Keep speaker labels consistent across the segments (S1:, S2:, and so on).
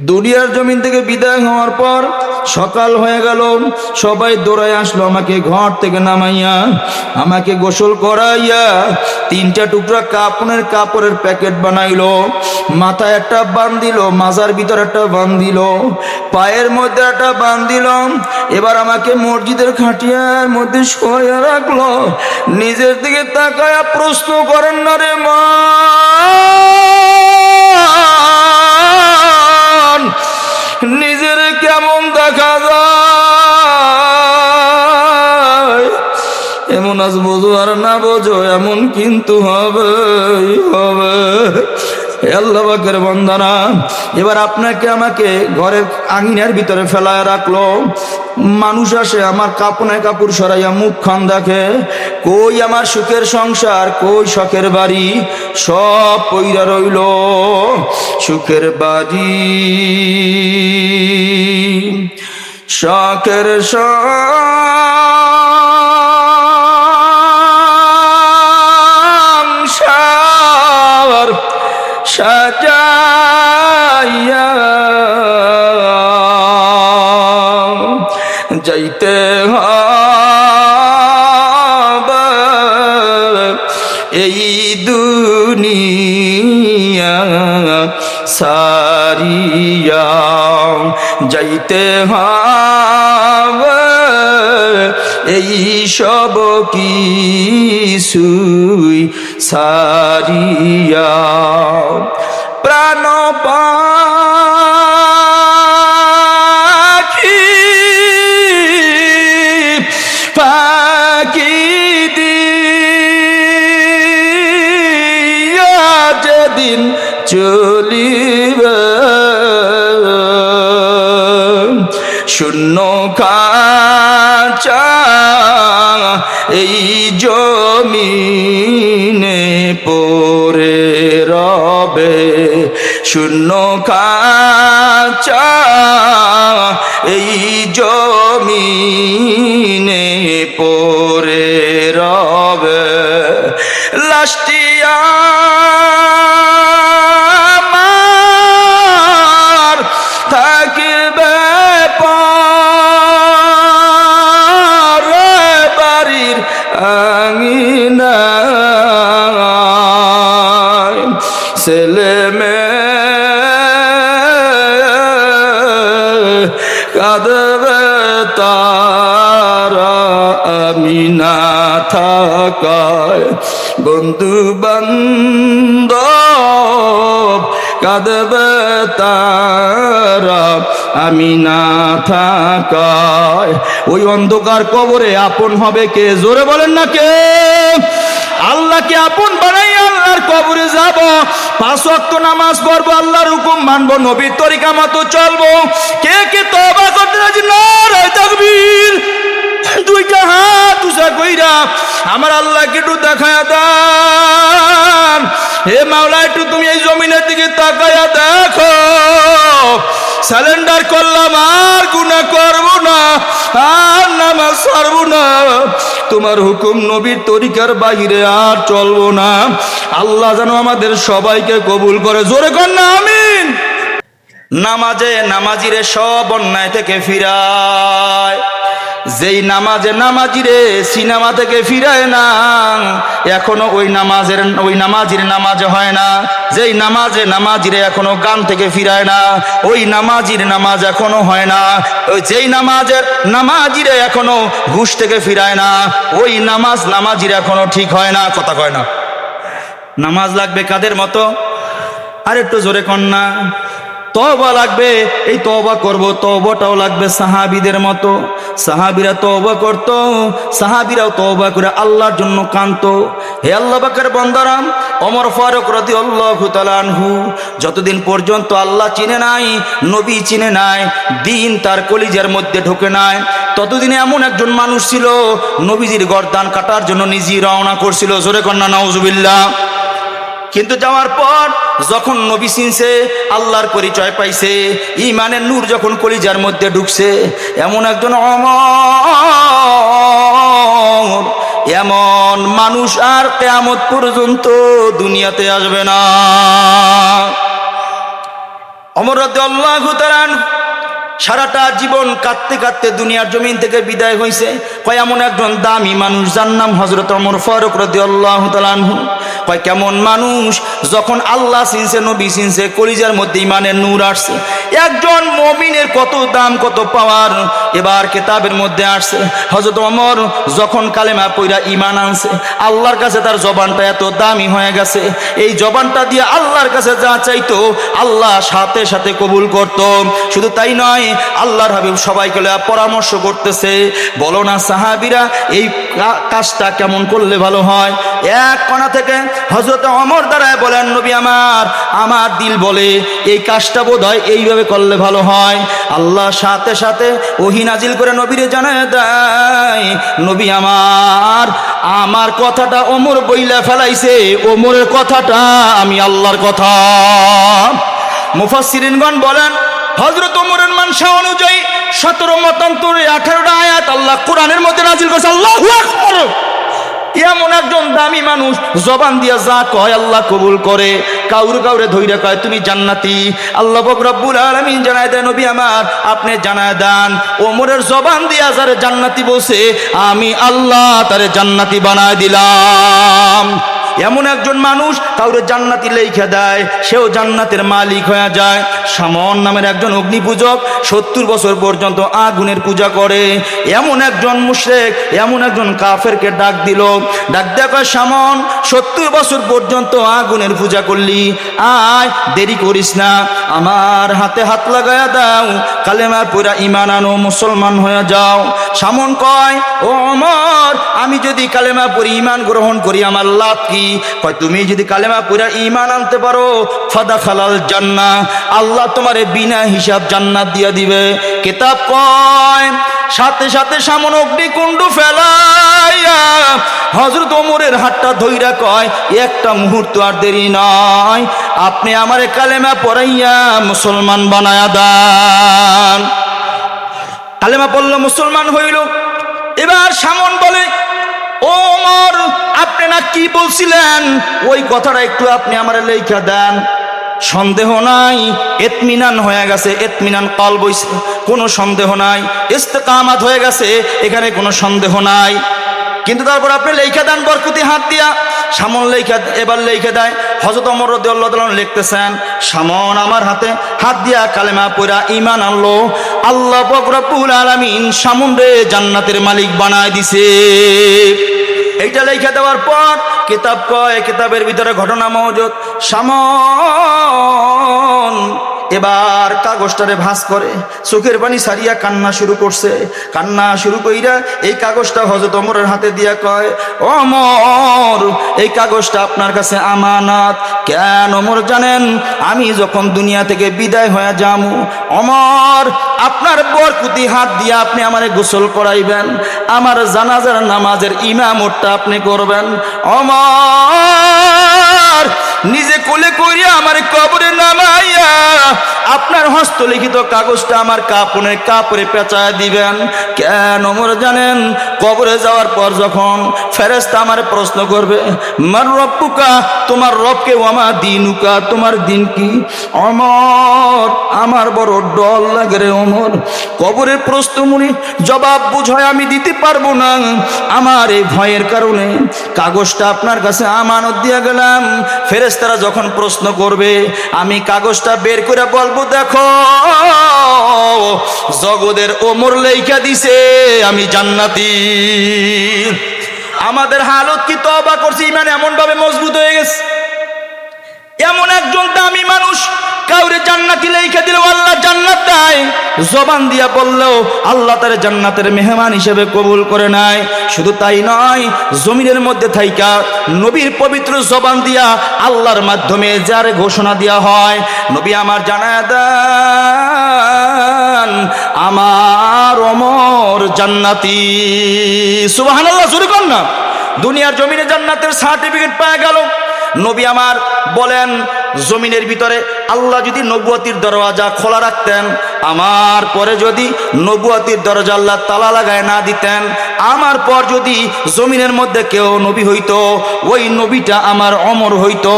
S1: দুনিয়ার জমিন থেকে বিদায় হওয়ার পর সকাল হয়ে গেল, সবাই দৌড়ায় আসলো আমাকে ঘর থেকে নামাইয়া, আমাকে গোসল করাইয়া তিনটা টুকরা কাপড়ের প্যাকেট বানাইলো, মাথায় একটা বান্ধিল, মাজার ভিতর একটা বান্ধিল, পায়ের মধ্যে একটা বান্ধিল। এবার আমাকে মসজিদের খাটিয়ার মধ্যে শোয়া রাখলো। নিজের দিকে তাকায়া প্রশ্ন করেন না রে মা, নিজের কেমন দেখা যায়? এমন আজ বোঝো আর না বোঝো, এমন কিন্তু হবে হবে। আল্লাহ পাকের বান্দারা, এবার আপনাকে আমাকে ঘরের আঙিনার ভিতরে ফেলায় রাখলো। মানুষ আসে, আমার কাপড় সরাইয়া মুখখান দেখে, কই আমার সুখের সংসার, কই শখের বাড়ি, সব পইরা রইল। সুখের বাড়ি শখের সংসার সাজাইয়া যাইতে হবে এই দুনিয়া সারিয়া, যাইতে হবে এই সব কিছুই সারিয়া। প্রাণ পাখি পাখি দিয়া যেদিন চলিবে, শূন্য খাঁচা এই জমিনে পড়ে রবে, শূন্য খাঁচা এই জমিনে পড়ে রবে। লাস্টিয়া আমার থাকিবে পরে বাড়ির আঙিনায়, ছেলে মেয়ে কাঁদবে তারা আমি না থাকায়, বন্ধু বান্ধব কাঁদবে তারা আমি না থাকায়। ওই অন্ধকার কবরে আপন হবে কে? জোরে বলেন না কে? আল্লাহকে আপন বানাই আল্লাহর কবরে যাব, 5 ওয়াক্ত নামাজ পড়বো, আল্লাহর হুকুম মানবো, নবীর তরিকা মতো চলবো। কে কে তওবা করতে রাজি? নারায়ে তাকবীর। দুইটা হাত উঁচা কইরা আমার আল্লাহকে একটু দেখায়া দেন। হে মাওলা, একটু তুমি এই জমিনের দিকে তাকায়া দেখো। স্যালেন্ডার করলাম, আর গুনাহ করব না, আর নামাজ ছাড়ব না, তোমার হুকুম নবীর তরিকার বাইরে আর চলবো না। আল্লাহ যেন আমাদের সবাইকে কবুল করে। জোরে কর না আমিন। নামাজে নামাজিরে সব অন্যায় থেকে ফিরায়। যেই নামাজিরে সিনেমা থেকে ফিরায় না, এখনো ওই নামাজির নামাজ হয় না। যেই নামাজিরে এখনো গান থেকে ফিরায় না, ওই নামাজির নামাজ এখনো হয় না। ওই যেই নামাজিরে এখনো ঘুষ থেকে ফিরায় না, ওই নামাজির এখনো ঠিক হয় না। কথা কয় না। নামাজ লাগবে কাদের মতো? আর একটু জোরে কর না। তওবা লাগবে, এই তওবা করব, তওবাটাও লাগবে সাহাবীদের মতো। সাহাবীরা তওবা করত, সাহাবীরাও তওবা করে আল্লাহর জন্য কাঁদতো। হে আল্লাহ পাকের বান্দারা, ওমর ফারুক রাদিয়াল্লাহু তাআলা আনহু যতদিন পর্যন্ত আল্লাহ চিনে নাই, নবী চিনে নাই, দ্বীন তার কলিজার মধ্যে ঢোকে নাই, ততদিনে এমন একজন মানুষ ছিল নবীজির গর্দান কাটার জন্য নিজেই রওনা করছিল। জোরে কন্যা নাউজুবিল্লাহ। কিন্তু যাওয়ার পর যখন নবী চিনছে, আল্লাহর পরিচয় পাইছে, ঈমানের নূর যখন কলিজার মধ্যে ঢুকছে, এমন একজন অমর, এমন মানুষ আর কিয়ামত পর্যন্ত দুনিয়াতে আসবে না। ওমর রাদিয়াল্লাহু তাআলা সারাটা জীবন কাঁদতে কাঁদতে দুনিয়ার জমিন থেকে বিদায় হয়েছে। কয় এমন একজন দামি মানুষ যার নাম হযরত ওমর ফারুক রাদিয়াল্লাহু তাআলা আনহু। কয় কেমন মানুষ, যখন আল্লাহ চিনছে, নবী চিনছে, কলিজার মধ্যে ইমানের নূর আসছে। একজন মুমিনের কত দাম, কত পাওয়ার। এবার কিতাবের মধ্যে আসছে হযরত ওমর যখন কালেমা পয়রা ঈমান আনছে, আল্লাহর কাছে তার জবানটা এত দামি হয়ে গেছে, এই জবানটা দিয়ে আল্লাহর কাছে যা চাইতো আল্লাহ সাথে সাথে কবুল করত। শুধু তাই নয়, আল্লাহর হাবিব সবাইকে পরামর্শ করতেছে, বলো না সাহাবীরা এই কাজটা কেমন করলে ভালো হয়। এক কোণা থেকে হযরত ওমর দাঁড়ায় বলেন, নবী আমার দিল বলে এই কাজটা বোধহয় এইভাবে করলে ভালো হয়। আল্লাহ সাথে সাথে ওহী নাজিল করে নবীরে জানায় দেয়, নবী আমার কথাটা ওমর বইলা ফেলাইছে, ওমরের কথাটা আমি আল্লাহর কথা। মুফাসসিরিনগণ বলেন হযরত ওমরের মানসা অনুযায়ী 17 মতান্তরে 18টা আয়াত আল্লাহ কোরআনের মধ্যে নাজিল করেছে। আল্লাহু আকবার। এমন একজন দামি মানুষ, জবান দিয়া যা কয় আল্লাহ কবুল করে। কাউরে ধইরা কয় তুমি জান্নাতি। আল্লাহ পাক রব্বুল আলামিন জানায় দেন, নবী আপনি জানায় দেন, ওমরের জবান দিয়া যারে জান্নাতি বলছে আমি আল্লাহ তারে জান্নাতি বানায় দিলাম। এমন একজন মানুষ কাউরে জান্নাতি লেখা দেয়, সেও জান্নাতের মালিক হয়ে যায়। শামন নামের একজন অগ্নিপূজক 70 বছর পর্যন্ত আগুনের পূজা করে। এমন একজন মুশরিক, এমন একজন কাফেরকে ডাক দিল, ডাক দেখা, শামন 70 বছর পর্যন্ত আগুনের পূজা করলি, আয় দেরি করিস না, আমার হাতে হাত লাগায়া দাও, কালেমা পড়া ঈমান আনো, মুসলমান হয়ে যাও। শামন কয়, ও ওমর আমি যদি কালেমা পড়ি ঈমান গ্রহণ করি আমার লাভ কি? কয় তুমি যদি কালেমা পড়া ঈমান আনতে পারো ফাদাখালাল জান্নাহ, আল্লাহ তোমারে বিনা হিসাব জান্নাত দিয়া দিবে। কিতাব কয় সাথে সাথে শামন অগ্নিকুণ্ড ফেলাইয়া হযরত ওমরের হাতটা ধইরা কয়, একটা মুহূর্ত আর দেরি নয়, আপনি আমারে কালেমা পড়াইয়া মুসলমান বানায়া দেন। কালেমা পড়ল, মুসলমান হইল। এবার শামন বলে, ও ওমর আপনি না কি বলছিলেন ওই কথাটা একটু আপনি আমারে লেখা দেন। সন্দেহ নাই, ইতমিনান হয়ে গেছে, ইতমিনান কলব হইছে, কোনো সন্দেহ নাই, ইস্তেকামাত হয়ে গেছে, এখানে কোনো সন্দেহ নাই। কিন্তু তারপর আপনি লেখা দেন বরকতি হাত দিয়া। শামন এবার লেখা দেয়। হযরত ওমর রাদিয়াল্লাহু তাআলা লিখতেছেন, শামন আমার হাতে হাত দিয়া কালেমা পড়া ঈমান আনলো, আল্লাহ পাক রব্বুল আলামিন শামন রে জান্নাতের মালিক বানায় দিছে। এইটা লেখা দেওয়ার পর কিতাব কয়, কিতাবের ভিতরে ঘটনা মওজুদ, শামন এবার কাগজটারে ভাঁজ করে চোখের পানি সারিয়া কান্না শুরু করছে। কান্না শুরু কইরা এই কাগজটা হযরত ওমরের হাতে দিয়া কয়, ওমর এই কাগজটা আপনার কাছে আমানত। কেন ওমর জানেন, আমি যখন দুনিয়া থেকে বিদায় হয়ে যামু, ওমর আপনার বরকতি হাত দিয়ে আপনি আমারে গোসল করাইবেন, আমার জানাজার নামাজের ইমামতটা আপনি করবেন। ওমর নিজে কোলে করিয়া আমার কবরে নামাইয়া আপনার হস্তলিখিত কাগজটা আমার কাপড়ে পেঁচায় দিবেন। কেন ওমর জানেন, কবরে যাওয়ার পর যখন ফেরেশতা আমার প্রশ্ন করবে, মার রব্বুকা, তোমার রবকে, ওমা দিনুকা, তোমার দিন কি? ওমর আমার বড় ডর লাগে রে ওমর, কবরের প্রশ্নমুনি জবাব বুঝায় আমি দিতে পারবো না, আমার এই ভয়ের কারণে কাগজটা আপনার কাছে আমানত দিয়ে গেলাম। ফেরেশতারা যখন প্রশ্ন করবে আমি কাগজটা বের করে বলবো, দেখো জগতের ওমর লেখা দিছে আমি জান্নাতি। আমাদের হালত কি তওবা করছি, ইমান এমন ভাবে মজবুত হয়ে গেছে। এমন একজন দামি মানুষ কাউরে জান্নাতি লেখা দিলেও আল্লাহ জান্নাত দেয়, জবান দিয়া বললেও আল্লাহ তার জান্নাতের মেহমান হিসেবে কবুল করে নেয়। শুধু তাই নয়, জমিনের মধ্যে থাইকা নবীর পবিত্র জবান দিয়া আল্লাহর মাধ্যমে যার ঘোষণা দেওয়া হয়, নবী আমার জানায় দেন আমার ওমর জান্নাতি। সুবহানাল্লাহ, জোরে কর না। দুনিয়ার জমিনে জান্নাতের সার্টিফিকেট পাওয়া গেল। নবী আমার বলেন, জমিনের ভিতরে আল্লাহ যদি নবুয়তির দরওয়াজা খোলা রাখতেন, আমার পরে যদি নবুয়তির দরজা আল্লাহ তালা লাগায় না দিতেন, আমার পর যদি জমিনের মধ্যে কেউ নবী হইতো, ওই নবীটা আমার ওমর হইতো।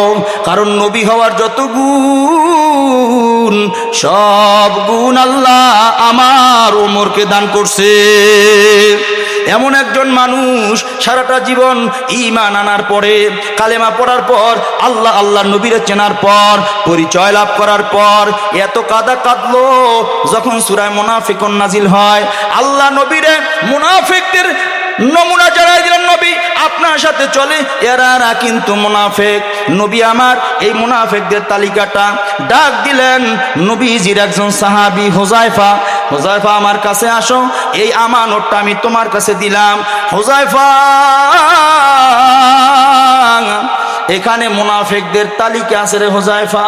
S1: কারণ নবী হওয়ার যত গুণ গুণ, সব গুণ আল্লাহ আমার ওমরকে দান করছে। এমন একজন মানুষ সারাটা জীবন ঈমান আনার পরে, কালেমা পড়ার পর, আল্লাহ নবীরে চেনার পর, পরিচয় লাভ করার পর এত কাঁদলো, যখন সূরা মুনাফিকুন নাজিল হয় আল্লাহ নবীরে মুনাফিকদের নমুনা জানাই দিলেন, নবী আপনার সাথে চলে এরা কিন্তু মুনাফিক। নবী আমার এই মুনাফিকদের তালিকাটা ডাক দিলেন নবীজির একজন সাহাবী হুযায়ফা, হুযায়ফা আমার কাছে আসো, এই আমানতটা আমি তোমার কাছে দিলাম। হুযায়ফা, এখানে মুনাফিকদের তালিকা আছে রে হুযায়ফা,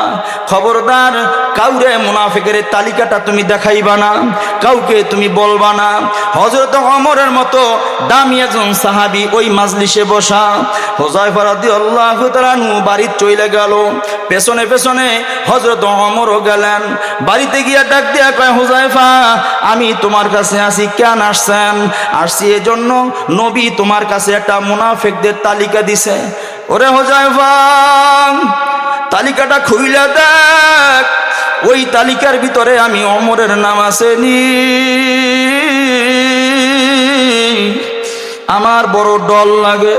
S1: খবরদার কাউরে মুনাফিকের তালিকাটা তুমি দেখাইবা না, কাউকে তুমি বলবা না। হযরত ওমরের মতো দামি একজন সাহাবী ওই মাজলিসে বসা। হুযায়ফা রাদিয়াল্লাহু তাআলা বাড়িতে চলে গেল, পেছনে পেছনে হযরত ওমরও গেলেন। বাড়িতে গিয়ে ডাক দিয়া কয়, হুযায়ফা আমি তোমার কাছে আসি, কেন আসছেন? আসছি এজন্য নবী তোমার কাছে একটা মুনাফিকদের তালিকা দিছে। ওরে হুযায়ফা, তালিকাটা খুইলা দেখ, ওই তালিকার ভিতরে আমি ওমরের নাম আসেনি। আমার বড় ডর লাগে।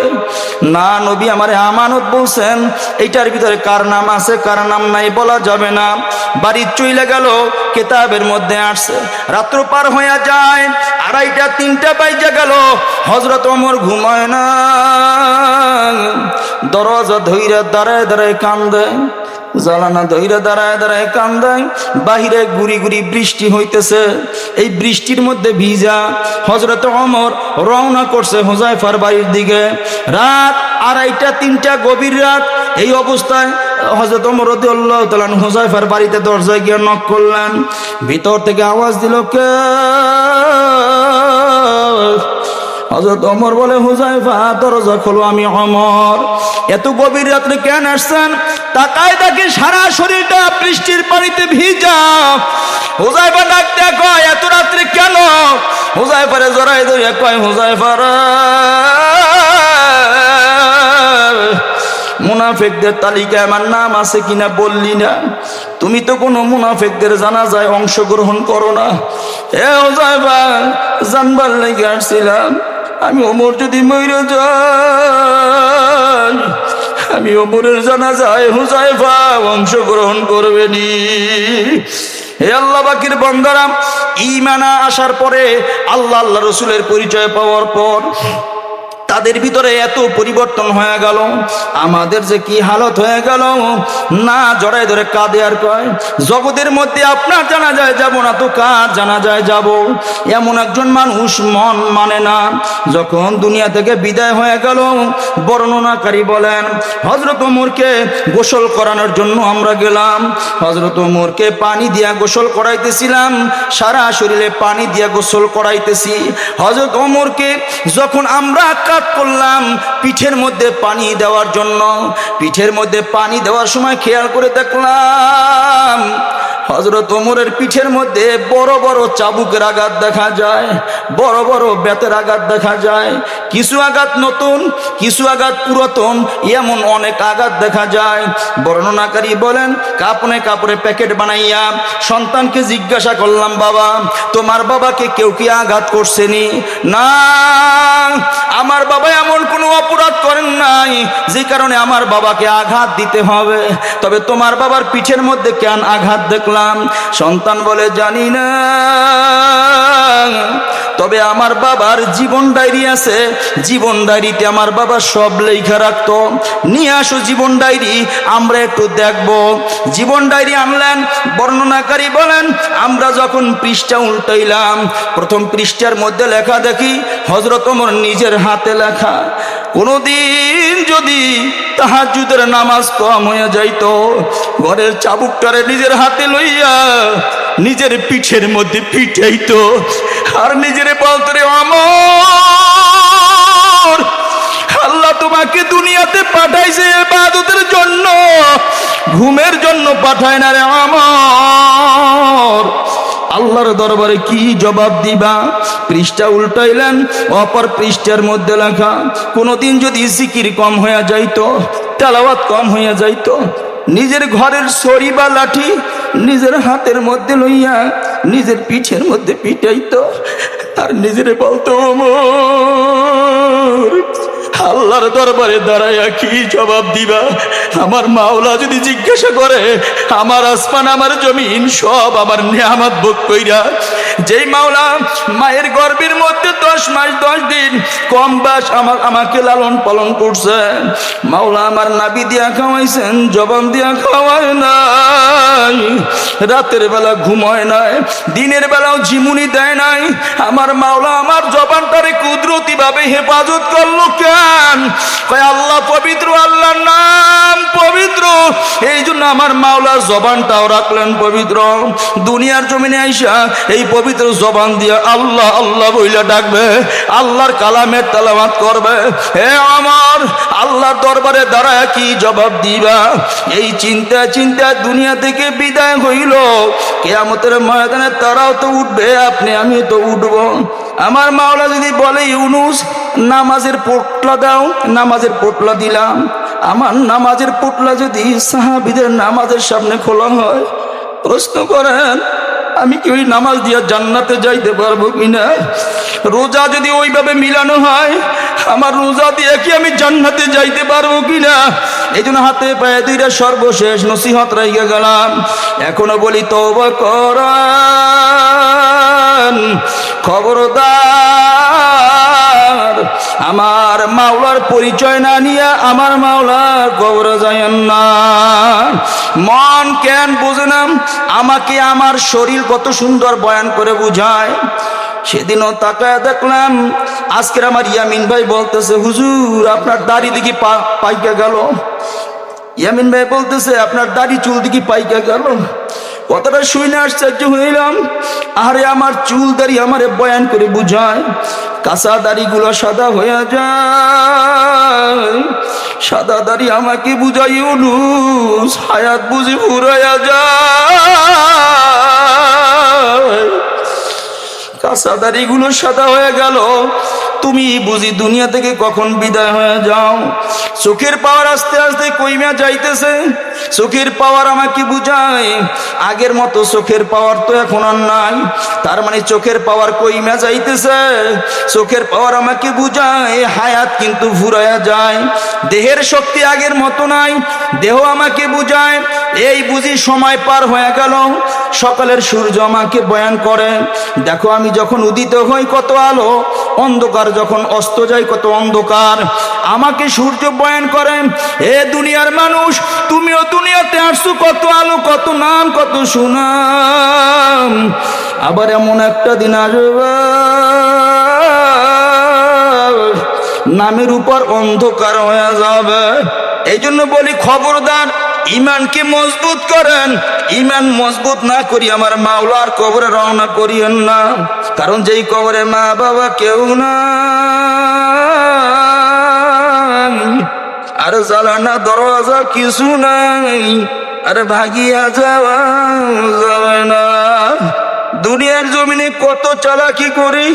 S1: না, নবী আমারে আমানত বলছেন, এইটার ভিতরে কার নাম আছে কার নাম নাই বলা যাবে না। বাড়ি চইলে গেল, কিতাবের মধ্যে আসছে রাত্র পার হয়ে যায়, 2:30-3টা বাজে গেল, হযরত ওমর ঘুমায় না, দরজা ধইরা দাঁড়ায় দাঁড়ায় কান্দে, জানালা ধইরা দাঁড়ায় দাঁড়ায় কান্দে। বাহিরে গুড়ি গুড়ি বৃষ্টি হইতেছে, এই বৃষ্টির মধ্যে ভিজা হযরত ওমর রওনা করছে হুযায়ফার বাড়ির দিকে। রাত 2:30-3টা, গভীর রাত। এই অবস্থায় হযরত ওমর রাদিয়াল্লাহু তাআলা হুযায়ফার বাড়িতে দরজায় গিয়ে নক করলেন। ভিতর থেকে আওয়াজ দিল, কে? হযরত ওমর বলে, হুযায়ফা দরজা খোলো, আমি ওমর। এত গভীর রাত্রে কেন আসছেন? তাকায় দেখি সারা শরীরটা বৃষ্টির পানিতে ভিজা। হুযায়ফা ডাক দেয়া কয়, এত রাত্রে কেন? হুযায়ফারে জড়ায় ধরে কয়, হুযায়ফা রে, মুনাফিকদের তালিকায় আমার নাম আছে কিনা বললি না, তুমি তো কোনো মুনাফিকদের জানাজায় অংশগ্রহণ করো না। এ হুযায়ফা, জানবার লেগে আসছিলাম, আমি ওমর যদি মইরা যাই, আমি ওমরের জানাজায় হুযায়ফা অংশগ্রহণ করবে নি। হে আল্লাহ বাকির বান্দারা, ঈমান আসার পরে, আল্লাহ রাসূলের পরিচয় পাওয়ার পর তাদের ভিতরে এত পরিবর্তন হয়ে গেল, আমাদের যে কি হালত হয়ে গেল। না, জড়ায় ধরে কাঁদে আর কয়, জগতের মধ্যে আপনার জানাজায় যাব না তো কার জানাজায় যাব? এমন একজন মানুষ মন মানে না। যখন দুনিয়া থেকে বিদায় হয়ে গেল, বর্ণনাকারী বলেন, হযরত ওমরকে গোসল করানোর জন্য আমরা গেলাম। হযরত ওমরকে পানি দিয়া গোসল করাইতেছিলাম, সারা শরীরে পানি দিয়া গোসল করাইতেছি। হযরত ওমরকে যখন আমরা করলাম পিঠের মধ্যে পানি দেওয়ার জন্য, পিঠের মধ্যে পানি দেওয়ার সময় খেয়াল করে দেখলাম হযরত ওমরের পিঠের মধ্যে বড় বড় চাবুকের আঘাত দেখা যায়, বড় বড় বেতের আঘাত দেখা যায়। কিছু আঘাত নতুন, কিছু আঘাত পুরাতন, এমন অনেক আঘাত দেখা যায়। বর্ণনাকারী বলেন, কাপড়ে কাপড়ে প্যাকেট বানাইয়া সন্তানকে জিজ্ঞাসা করলাম, বাবা তোমার বাবাকে কেউ কি আঘাত করছেনি? না, আমার বাবা এমন কোনো অপরাধ করেন নাই যে কারণে আমার বাবাকে আঘাত দিতে হবে, তবে তোমার বাবার পিঠের মধ্যে কেন আঘাত দেখলাম? সন্তান বলে, জানি না, তবে আমার বাবার জীবন ডায়েরি আছে, জীবন ডায়েরিতে আমার বাবা সব লেখা রাখতো, নিয়ে আসো জীবন ডায়েরি, আমরা একটু দেখব। জীবন ডায়েরি আনলেন। বর্ণনাকারী বলেন, আমরা যখন পৃষ্ঠা উল্টাইলাম, প্রথম পৃষ্ঠার মধ্যে লেখা দেখি হযরত ওমর নিজের হাতে লেখা। কোনদিন যদি তাহাজ্জুদের নামাজ কম হয়ে যাইত, ঘরের চাবুকটারে নিজের হাতে লইয়া নিজের পিঠের মধ্যে পিটাইতো আর নিজের বলতো, রে ওমর, আল্লাহ তোমাকে দুনিয়াতে পাঠাইছে ইবাদতের জন্য, ঘুমের জন্য পাঠায় না রে ওমর। আল্লাহর দরবারে কি জবাব দিবা? পৃষ্ঠা উল্টাইলেন, অপর পৃষ্ঠার মধ্যে লেখা, কোনদিন যদি জিকির কম হয়ে যাইতো, তেলাওয়াত কম হয়ে যাইতো, নিজের ঘরের ছড়ি বা লাঠি নিজের হাতের মধ্যে লইয়া নিজের পিঠের মধ্যে পিটাইতো আর নিজেরে বলতো ওমর আল্লাহর দরবারে দাঁড়াইয়া কি জবাব দিবা? আমার মাওলা যদি জিজ্ঞাসা করে, আমার আসমান আমার জমিন সব আমার নিয়ামত ভোগ কইরা, যেই মাওলা মায়ের গর্ভের মধ্যে 10 মাস 10 দিন কম বাস আমাকে লালন পালন করছেন, মাওলা আমার নাভি দিয়া খাওয়াইছেন, জবান দিয়া খাওয়ায় নাই, রাতের বেলা ঘুমায় নাই, দিনের বেলাও ঝিমুনি দেয় নাই, আমার মাওলা আমার জবানটারে কুদরতি ভাবে হেফাজত করলো কেন? কয় আল্লাহ পবিত্র, আল্লাহর নাম পবিত্র, এই জন্য আমার মাওলার জবানটাও রাখলেন পবিত্র। দুনিয়ার জমিনে আইসা এই পবিত্র জবান দিয়ে আল্লাহ আল্লাহ বইলা ডাকবে, আল্লাহর কালামের তেলাওয়াত করবে। হে আমার আল্লাহর দরবারে দাঁড়ায় কি জবাব দিবা? এই চিন্তা চিন্তা দুনিয়া থেকে বিদায় হইল। কিয়ামতের ময়দানে তারাও তো উঠবে, আপনি আমি তো উঠব। আমার মাওলা যদি বলে ইউনুস নামাজের পোটলা দাও, নামাজের পোটলা দিলাম। আমার নামাজের পোটলা যদি সাহাবীদের নামাজের সামনে খোলা হয়, প্রশ্ন করেন আমি কি ওই নামাজ দিয়া জান্নাতে যাইতে পারবো কিনা? রোজা যদি ওইভাবে মিলানো হয়, আমার রোজা দিয়ে কি আমি জান্নাতে যাইতে পারবো কিনা? এই জন্য হাতে পায়ে দুইটা সর্বশেষ নসিহত রাইয়া গেলাম। এখনো বলি তওবা করেন, খবরদার আমার মাওলার পরিচয় না নিয়ে আমার মাওলার কবরে যায়েন না। মন কেন বোঝে না? আমাকে আমার শরীর কত সুন্দর বয়ান করে বুঝায়। সেদিনও তাকায় দেখলাম, আজকের আমার ইয়ামিন ভাই বলতেছে হুজুর আপনার দাড়ি দিকে পাইকা গেল। ইয়ামিন ভাই বলতেছে আপনার দাড়ি চুল দিকে পাইকা গেল। কথাটা শুনে আশ্চর্য হইলাম। আরে আমার চুল দাড়ি আমারে বয়ান করে বুঝায়, কাঁচা দাড়িগুলো সাদা হয়ে যায়, সাদা দাড়ি আমাকে বুঝাই ইউনুস হায়াত বুঝি ফুরাইয়া যায়। কাঁচা দাড়িগুলো সাদা হয়ে গেল, তুমি বুঝি দুনিয়া থেকে কখন বিদায় হয়ে যাও। চোখের পাওয়ার আস্তে আস্তে কইমা যাইতেছে। চোখের পাওয়ার আমাকে বুঝায় আগের মতো চোখের পাওয়ার তো এখন আর নাই, তার মানে চোখের পাওয়ার কইমা যাইতেছে। চোখের পাওয়ার আমাকে বুঝায় হায়াত কিন্তু ফুরাইয়া যায়। দেহের শক্তি আগের মতো নাই, দেহ আমাকে বুঝায় এই বুঝি সময় পার হয়ে গেল। সকালের সূর্য আমাকে বয়ান করে, দেখো আমি যখন উদিত হই কত আলো, অন্ধকার যখন অস্ত যায় কত অন্ধকার। আমাকে সূর্য বয়ান করে, এ দুনিয়ার মানুষ তুমিও দুনিয়াতে আসছো কত আলো, কত নাম, কত সুনাম। আবার এমন একটা দিন আসবে নামের উপর অন্ধকার হয়ে যাবে। এই জন্য বলি খবরদার ইমানকে মজবুত করেন। ইমান মজবুত না করি আমার মাওলার কবরে রওনা করিয়েন না। কারণ যেই কবরে মা বাবা কেউ না, আর জ্বালানা দরজা কিছু নাই, আর ভাগিয়া যাওয়া যাবে না। দুনিয়ার জমিনে কত চালাকি করি,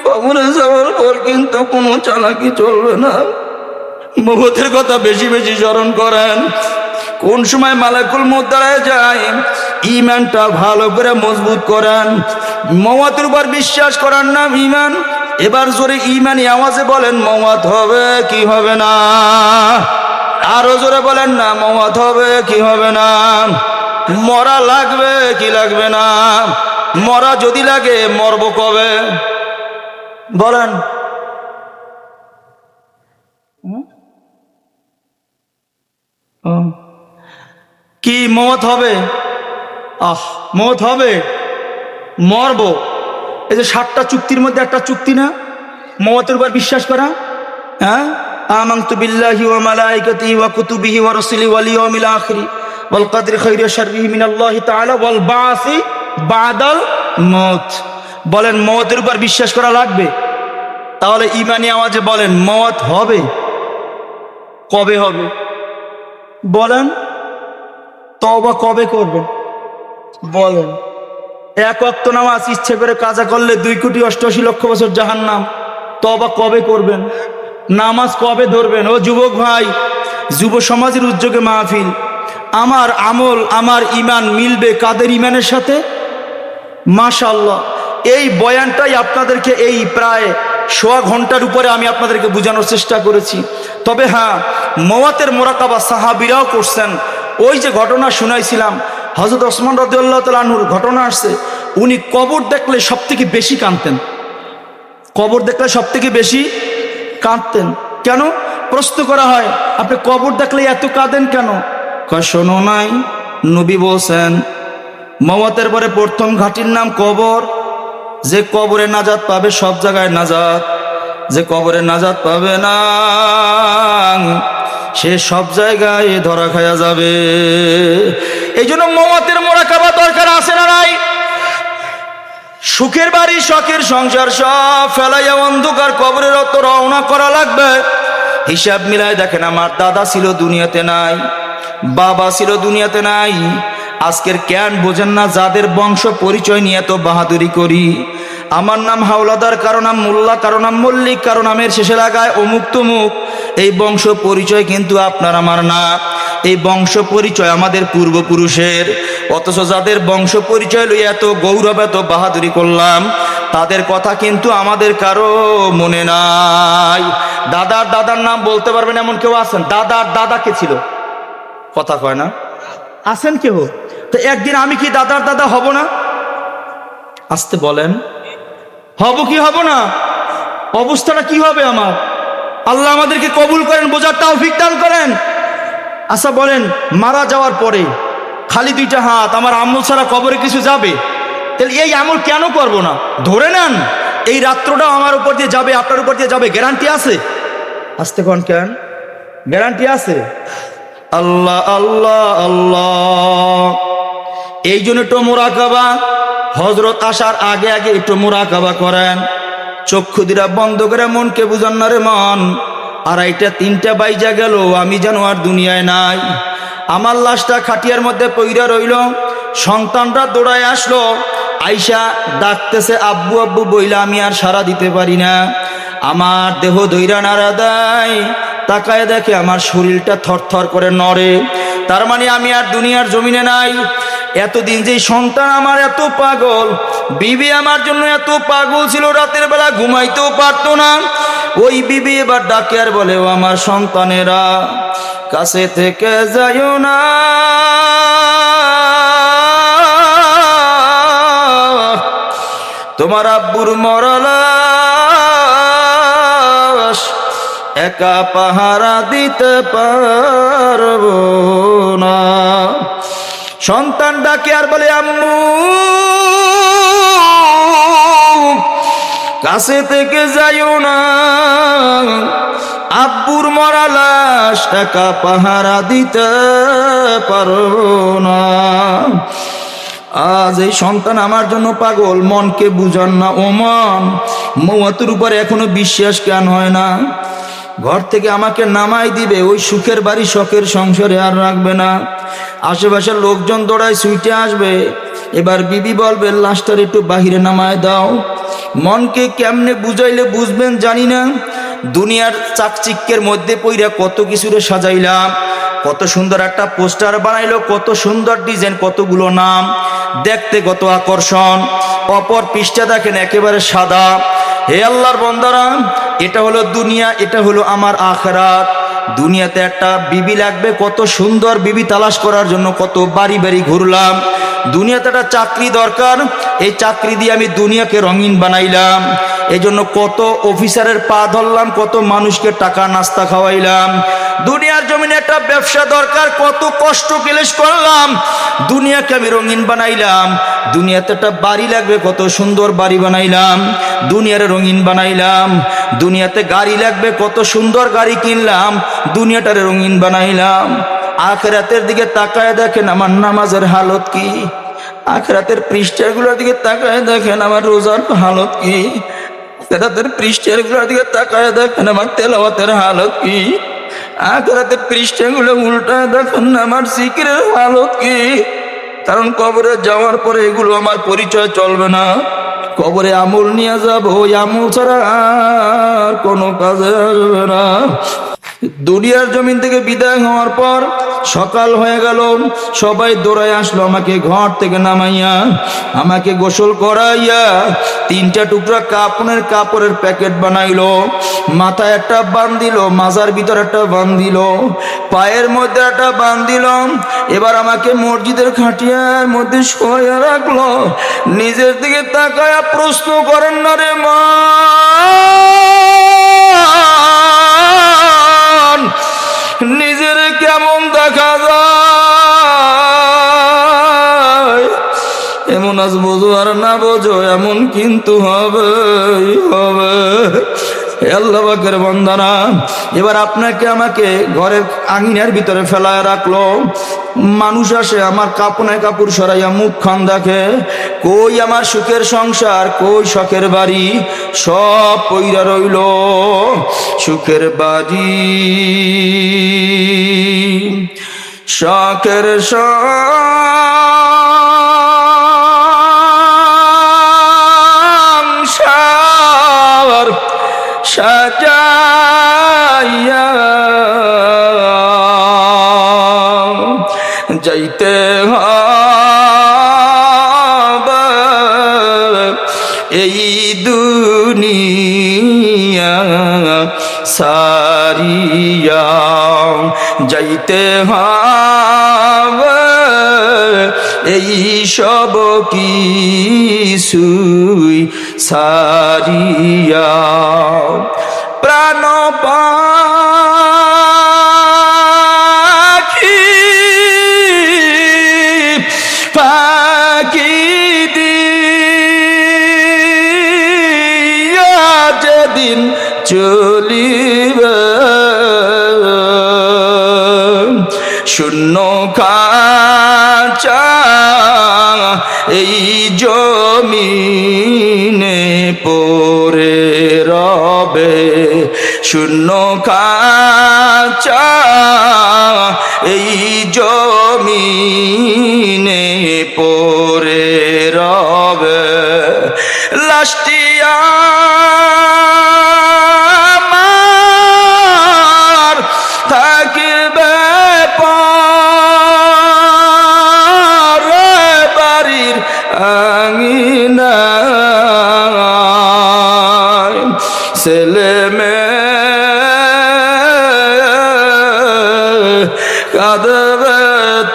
S1: কবরে যাওয়ার পর কিন্তু কোনো চালাকি চলবে না। মৌতের কথা বেশি বেশি স্মরণ করেন। কোন সময় মালাকুল মউত দাঁড়ায় যায়, ইমানটা ভালো করে মজবুত করেন। মওয়াতের উপর বিশ্বাস করার নাম ইমান। এবার জোরে ইমানি আওয়াজে বলেন মওয়াত হবে কি হবে না? আরো জোরে বলেন না মওয়াত হবে কি হবে না? মরা লাগবে কি লাগবে না? মরা যদি লাগে মরবো কবে বলেন? কি মওত হবে? মওত হবে, মরবো। এই যে 7টা চুক্তির মধ্যে একটা চুক্তি না মওতের উপর বিশ্বাস করা? হ্যাঁ, আমানতু বিল্লাহি ওয়া মালাইকাতিহি ওয়া কুতুবিহি ওয়া রাসূলিহি ওয়াল ইয়াউমিল আখির ওয়াল কদরি খাইরি ওয়া শাররিহি মিনাল্লাহি তাআলা ওয়াল বাসি বাদাল মওত। বলেন মওতের উপর বিশ্বাস করা লাগবে। তাহলে ইমানি আওয়াজে বলেন মওত হবে, কবে হবে বলেন? তওবা কবে করবেন বলেন? 1 ওয়াক্ত নামাজ ইচ্ছে করে কাজা করলে 2,88,00,000 বছর জাহান্নাম। তওবা কবে করবেন? নামাজ কবে ধরবেন? ও যুবক ভাই, যুব সমাজের উদ্যোগে মাহফিল, আমার আমল আমার ঈমান মিলবে কাদের ঈমানের সাথে? মাশাআল্লাহ। এই বয়ানটাই আপনাদেরকে এই প্রায় সোয়া ঘন্টার উপরে আমি আপনাদেরকে বোঝানোর চেষ্টা করেছি। তবে হ্যাঁ, মওয়াতের মোরাকাবা সাহাবীরাও করছেন। ওই যে ঘটনা শুনাইছিলাম, হযরত ওসমান রাদিয়াল্লাহু তাআলা আনহুর ঘটনা আসছে, উনি কবর দেখলে সব থেকে বেশি কাঁদতেন। কবর দেখলে সব থেকে বেশি কাঁদতেন। কেন? প্রশ্ন করা হয়, আপনি কবর দেখলে এত কাঁদেন কেন? কয় শোনো নাই, নবী বলছেন মওয়াতের পরে প্রথম ঘাটির নাম কবর। যে কবরে নাজাত পাবে সব জায়গায় নাজাত, যে কবরে নাজাত পাবে না সে সব জায়গায় ধরা খায়া যাবে। এই জন্য মওয়াতের মোরাকাবা দরকার আছে না নাই? সুখের বাড়ি শখের সংসার সব ফেলাইয়া অন্ধকার কবরের অত রওনা করা লাগবে। হিসাব মিলায় দেখেন, আমার দাদা ছিল দুনিয়াতে নাই, বাবা ছিল দুনিয়াতে নাই। আজকের জ্ঞান বোঝেন না, যাদের বংশ পরিচয় নিয়ে তো বাহাদুরি করি। আমার নাম হাওলাদার, কারো নাম মোল্লা, কারো নাম মল্লিক, কারো নামের শেষে লাগায় অমুক তমুক। এই বংশ পরিচয় কিন্তু আপনার আমার না, এই বংশ পরিচয় আমাদের পূর্বপুরুষের। অথচ যাদের বংশ পরিচয় লইয়া এত গৌরব এত বাহাদুরি করলাম, তাদের কথা কিন্তু আমাদের কারো মনে নাই। দাদার দাদার নাম বলতে পারবেন এমন কেউ আছেন? দাদার দাদা কে ছিল? কথা কয় না, আছেন কেউ? তো একদিন আমি কি দাদার দাদা হব না? আসতে বলেন, হব কি হব না? অবস্থাটা কি হবে আমার? আল্লাহ আমাদেরকে কবুল করেন, বোঝার তৌফিক দান করেন। আচ্ছা বলেন, মারা যাওয়ার পরে খালি দুইটা হাত, আমার আমল ছাড়া কবরে কিছু যাবে? তাহলে এই আমল কেন করব না? ধরে নেন এই রাত্রটাও আমার উপর দিয়ে যাবে, আপনার উপর দিয়ে যাবে, গ্যারান্টি আছে? আসতে কোন কেন গ্যারান্টি আছে? আল্লাহ আল্লাহ আল্লাহ। এই জন্য একটু মোরাকাবা, হজরত আসার আগে আগে একটু মোরাকাবা করেন। চক্ষু দিরা বন্ধ করে মনকে বুঝান না রে মন, 2:30-3টা বাইজা গেল, আমি যেন আর দুনিয়ায় নাই। আমার লাশটা খাটিয়ার মধ্যে পইরা রইল। সন্তানরা দৌড়ায় আসলো, আইসা ডাকতেছে আব্বু আব্বু বইলা, আমি আর সাড়া দিতে পারি না। আমার দেহ ধৈরা নাড়া দেয়, তাকায় দেখে আমার শরীরটা থরথর করে নড়ে। তার মানে আমি আর দুনিয়ার জমিনে নাই। এতদিন যে সন্তান আমার এত পাগল, বিবি আমার জন্য এত পাগল ছিল, রাতের বেলা ঘুমাইতেও পারতো না। ওই বিবি এবার ডাকে আর বলে, ও আমার সন্তানেরা, কাছে থেকে যাইও না, তোমার আব্বুর মরালাস একা পাহারা দিতে পারবো না। সন্তান ডাকে আর বলে, আম্মু কাছে থেকে যাইও না, আব্বুর মরা লাশ একা পাহারা দিতে পারবো না। আজ এই সন্তান আমার জন্য পাগল, মনকে বুঝান না। ও মন, মওয়াতের উপরে এখনো বিশ্বাস কেন হয় না? ঘর থেকে আমাকে নামাই দিবে, ওই সুখের বাড়ি শখের সংসারে আর রাখবে না। আশেপাশের লোকজন দৌড়ায় ছুটে আসবে, এবার বিবি বলবে লাশটার একটু বাহিরে নামায় দাও। মনকে কেমনে বুঝাইলে বুঝবেন জানি না। দুনিয়ার চাকচিক্যের মধ্যে পইরা কত কিছুরে সাজাইলাম, কত সুন্দর একটা পোস্টার বানাইলো, কত সুন্দর ডিজাইন, কতগুলো নাম, দেখতে কত আকর্ষণ। অপর পৃষ্ঠা দেখেন একেবারে সাদা। হে আল্লাহর বান্দারা, এটা হলো দুনিয়া, এটা হলো আমার আখিরাত। দুনিয়াতে একটা বিবি লাগবে, কত সুন্দর বিবি তালাশ করার জন্য কত বাড়ি বাড়ি ঘুরলাম। দুনিয়াতে একটা চাকরি দরকার, এই চাকরি দিয়ে আমি দুনিয়াকে রঙিন বানাইলাম। এই জন্য কত অফিসারের পা ধরলাম, কত মানুষকে টাকা নাস্তা খাওয়াইলাম। দুনিয়ার জমিনে একটা ব্যবসা দরকার, কত কষ্ট ক্লেশ করলাম, দুনিয়াকে আমি রঙিন বানাইলাম। দুনিয়াতে একটা বাড়ি লাগবে, কত সুন্দর বাড়ি বানাইলাম, দুনিয়ারে রঙিন বানাইলাম। দুনিয়াতে গাড়ি লাগবে, কত সুন্দর গাড়ি কিনলাম, দুনিয়াটারে রঙিন বানাইলাম। আখিরাতের দিকে তাকায় দেখেন আমার নামাজের হালত কি, আখিরাতের পৃষ্ঠাগুলোর দিকে তাকায় দেখেন আমার রোজার হালত কি, আখিরাতের পৃষ্ঠাগুলোর দিকে তাকায় দেখেন আমার তেলাওয়াতের হালত কি, আখিরাতের পৃষ্ঠাগুলো উল্টায় দেখেন আমার জিকিরের হালত কি। কারণ কবরে যাওয়ার পরে এগুলো আমার পরিচয় চলবে না। কবরে আমল নিয়ে যাবো, ওই আমল ছাড়া আর কোনো কাজে আসবে না। দুনিয়ার জমিন থেকে বিদায় হওয়ার পর সকাল হয়ে গেল, সবাই দৌড়ায় আসলো আমাকে ঘর থেকে নামাইয়া, আমাকে গোসল করাইয়া 3টা টুকরা কাপড়ের প্যাকেট বানাইলো, মাথায় একটা বান্ধিল, মাজার ভিতর একটা বান্ধিল, পায়ের মধ্যে একটা বান্ধিল। এবার আমাকে মসজিদের খাটিয়ার মধ্যে শোয়া রাখলো। নিজের দিকে তাকায়া প্রশ্ন করেন না রে মা, নিজের কেমন দেখা যায়? এমন আজ বোঝো আর না বোঝো, এমন কিন্তু হবে হবে। আল্লাহ পাকের বান্দারা, এবার আপনাকে আমাকে ঘরের আঙিনার ভিতরে ফেলায় রাখলো। মানুষ আসে, আমার কাপড় সরাইয়া মুখখান দেখে, কই আমার সুখের সংসার, কই শখের বাড়ি, সব পইরা রইল। সুখের বাড়ি শখের সংসার সাজাইয়া যাইতে হবে এই দুনিয়া সারিয়া, যাইতে হবে এই সব কিছুই সারিয়া। প্রাণ পাখি পাখি দিয়া যেদিন চলিবে, শূন্য খাঁচা এই জমিনে পড়ে রবে, শূন্য খাঁচা এই জমিনে পড়ে রবে। লাস্টিয়া আমার থাকবে পরে বাড়ির আঙিনায়, ছেলে মেয়ে কাঁদবে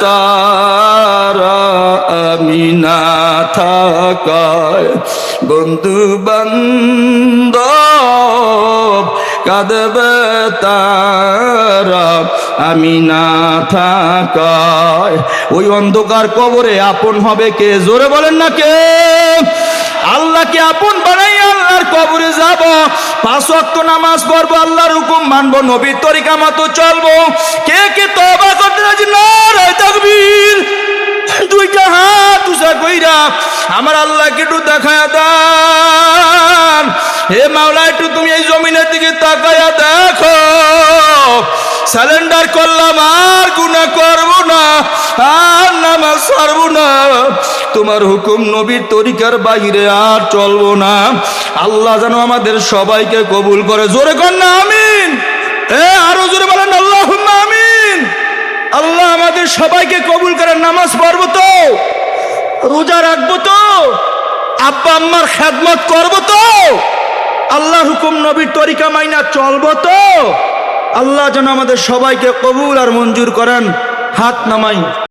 S1: তারা আমি না থাকায়, বন্ধু বান্ধব কাঁদবে তারা আমি না থাকায়। ওই অন্ধকার কবরে আপন হবে কে? জোরে বলেন না কে? আল্লাহকে আপন বানাই আল্লাহর কবরে যাব, 5 ওয়াক্ত নামাজ পড়বো, আল্লাহর হুকুম মানবো, নবীর তরিকা মতো চলবো। কে কে তওবা করতে রাজি? নারে তাকবীর। 2টা হাত উঁচা কইরা আমার আল্লাহকে একটু দেখায়া দেন। হে মাওলা, একটু তুমি এই জমিনের দিকে তাকায়া দেখো। স্যালেন্ডার করলাম, আর গুনাহ করব না, আর নামাজ ছাড়ব না, তোমার হুকুম নবীর তরিকার বাইরে আর চলবো না। আল্লাহ যেন আমাদের সবাইকে কবুল করে। জোরে কর না আমিন। আরো জোরে বলেন আল্লাহুম্মা আমিন। আল্লাহ আমাদের সবাইকে কবুল করে। নামাজ পড়বো তো, রোজা রাখবো তো, আব্বা আম্মার খেদমত করবো তো, আল্লাহর হুকুম নবীর তরিকা মাইনা চলবো তো। আল্লাহ যেন আমাদের সবাইকে কবুল আর মঞ্জুর করেন। হাত নামাই।